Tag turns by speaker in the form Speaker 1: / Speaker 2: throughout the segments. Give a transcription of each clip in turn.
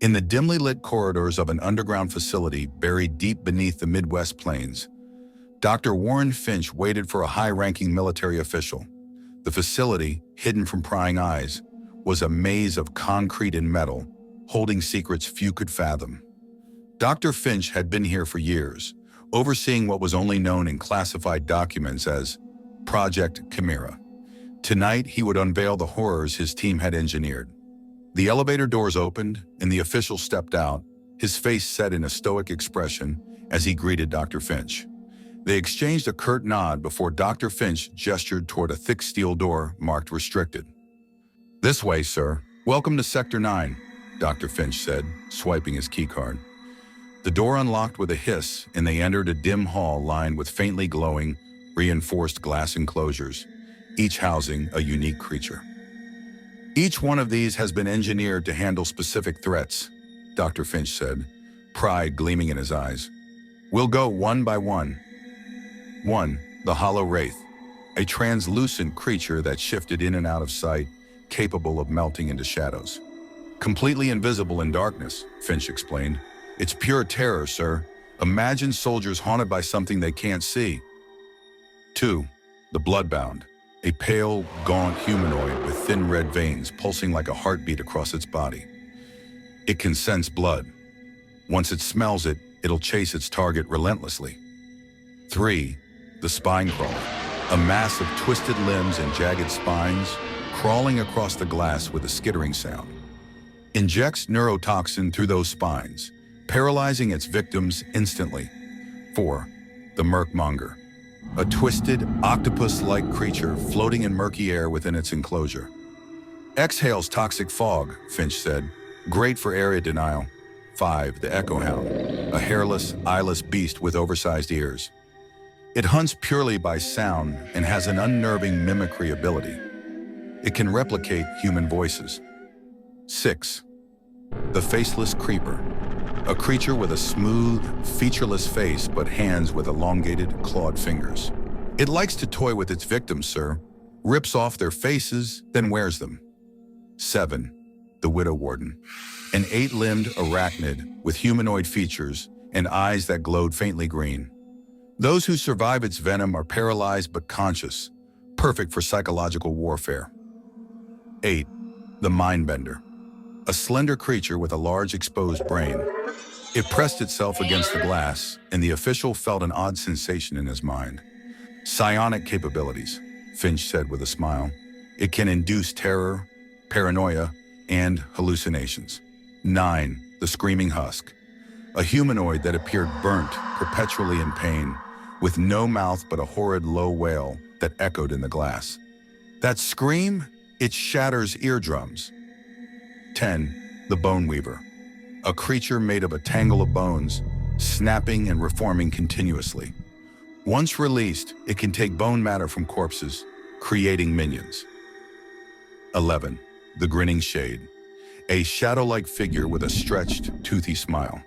Speaker 1: In the dimly lit corridors of an underground facility buried deep beneath the Midwest plains, Dr. Warren Finch waited for a high-ranking military official. The facility, hidden from prying eyes, was a maze of concrete and metal, holding secrets few could fathom. Dr. Finch had been here for years, overseeing what was only known in classified documents as Project Chimera. Tonight, he would unveil the horrors his team had engineered. The elevator doors opened, and the official stepped out, his face set in a stoic expression as he greeted Dr. Finch. They exchanged a curt nod before Dr. Finch gestured toward a thick steel door marked restricted. "This way, sir. Welcome to Sector 9, Dr. Finch said, swiping his keycard. The door unlocked with a hiss, and they entered a dim hall lined with faintly glowing, reinforced glass enclosures, each housing a unique creature. "Each one of these has been engineered to handle specific threats," Dr. Finch said, pride gleaming in his eyes. "We'll go one by one." 1. The Hollow Wraith, a translucent creature that shifted in and out of sight, capable of melting into shadows. "Completely invisible in darkness," Finch explained. "It's pure terror, sir. Imagine soldiers haunted by something they can't see." 2. The Bloodbound, a pale, gaunt humanoid with thin red veins pulsing like a heartbeat across its body. It can sense blood. Once it smells it, it'll chase its target relentlessly. 3. The Spine Crawler, a mass of twisted limbs and jagged spines, crawling across the glass with a skittering sound. Injects neurotoxin through those spines, paralyzing its victims instantly. 4. The Murkmonger, a twisted, octopus-like creature floating in murky air within its enclosure. "Exhales toxic fog," Finch said. "Great for area denial." 5. The Echo Hound, a hairless, eyeless beast with oversized ears. It hunts purely by sound and has an unnerving mimicry ability. It can replicate human voices. 6. The Faceless Creeper, a creature with a smooth, featureless face but hands with elongated, clawed fingers. It likes to toy with its victims, sir, rips off their faces, then wears them. 7. The Widow Warden, an 8-limbed arachnid with humanoid features and eyes that glowed faintly green. Those who survive its venom are paralyzed but conscious, perfect for psychological warfare. 8. The Mindbender, a slender creature with a large exposed brain. It pressed itself against the glass, and the official felt an odd sensation in his mind. "Psionic capabilities," Finch said with a smile. "It can induce terror, paranoia, and hallucinations." 9. The Screaming Husk, a humanoid that appeared burnt, perpetually in pain, with no mouth but a horrid low wail that echoed in the glass. That scream, it shatters eardrums. 10. The Bone Weaver, a creature made of a tangle of bones, snapping and reforming continuously. Once released, it can take bone matter from corpses, creating minions. 11. The Grinning Shade, a shadow-like figure with a stretched, toothy smile.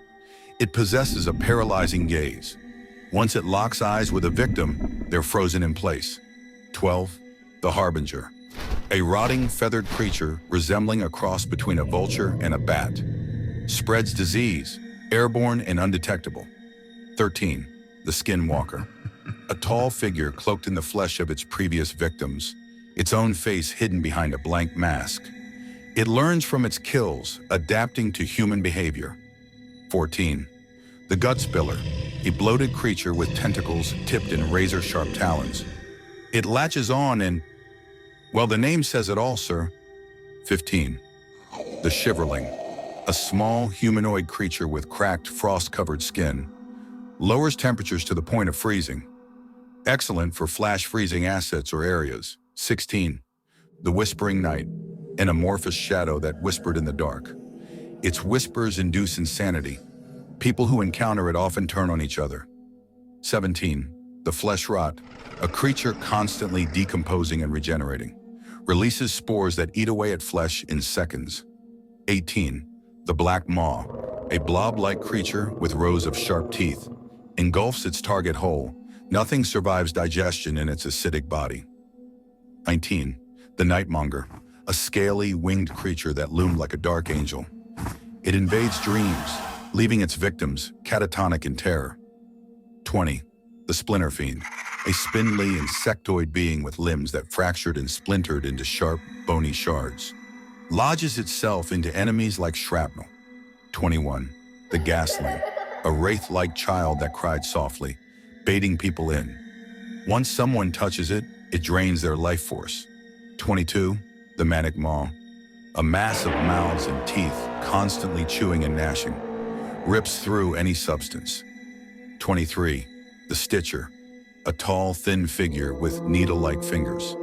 Speaker 1: It possesses a paralyzing gaze. Once it locks eyes with a victim, they're frozen in place. 12. The Harbinger, a rotting, feathered creature resembling a cross between a vulture and a bat. Spreads disease, airborne and undetectable. 13. The Skinwalker, a tall figure cloaked in the flesh of its previous victims, its own face hidden behind a blank mask. It learns from its kills, adapting to human behavior. 14. The Gut Spiller, a bloated creature with tentacles tipped in razor-sharp talons. It latches on and, well, the name says it all, sir. 15. The Shiverling, a small humanoid creature with cracked, frost-covered skin. Lowers temperatures to the point of freezing. Excellent for flash-freezing assets or areas. 16. The Whispering Night, an amorphous shadow that whispered in the dark. Its whispers induce insanity. People who encounter it often turn on each other. 17. The Flesh Rot, a creature constantly decomposing and regenerating. Releases spores that eat away at flesh in seconds. 18. The Black Maw, a blob-like creature with rows of sharp teeth. Engulfs its target whole. Nothing survives digestion in its acidic body. 19. The Nightmonger, a scaly, winged creature that loomed like a dark angel. It invades dreams, leaving its victims catatonic in terror. 20. The Splinter Fiend, a spindly insectoid being with limbs that fractured and splintered into sharp, bony shards, lodges itself into enemies like shrapnel. 21. The Gasling, a wraith-like child that cried softly, baiting people in. Once someone touches it, it drains their life force. 22. The Manic Maw, a mass of mouths and teeth constantly chewing and gnashing, rips through any substance. 23. The Stitcher, a tall, thin figure with needle-like fingers.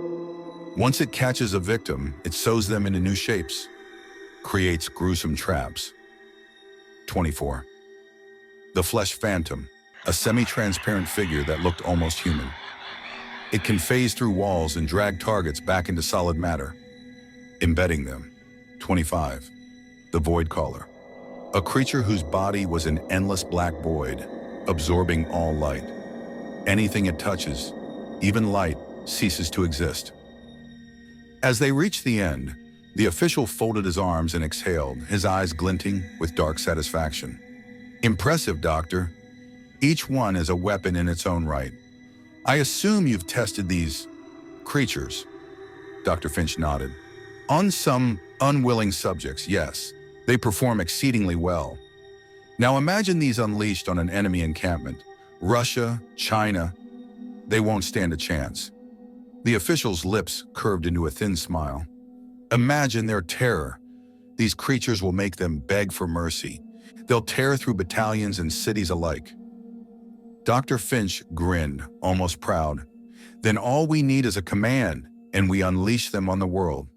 Speaker 1: Once it catches a victim, it sews them into new shapes, creates gruesome traps. 24. The Flesh Phantom, a semi-transparent figure that looked almost human. It can phase through walls and drag targets back into solid matter, embedding them. 25. The Void Caller, a creature whose body was an endless black void, absorbing all light. Anything it touches, even light, ceases to exist. As they reached the end, the official folded his arms and exhaled, his eyes glinting with dark satisfaction. Impressive, Doctor. Each one is a weapon in its own right. I assume you've tested these creatures. Dr. Finch nodded. On some unwilling subjects, yes. They perform exceedingly well. Now imagine these unleashed on an enemy encampment. Russia, China, they won't stand a chance. The official's lips curved into a thin smile. Imagine their terror. These creatures will make them beg for mercy. They'll tear through battalions and cities alike. Dr. Finch grinned, almost proud. Then all we need is a command, and we unleash them on the world.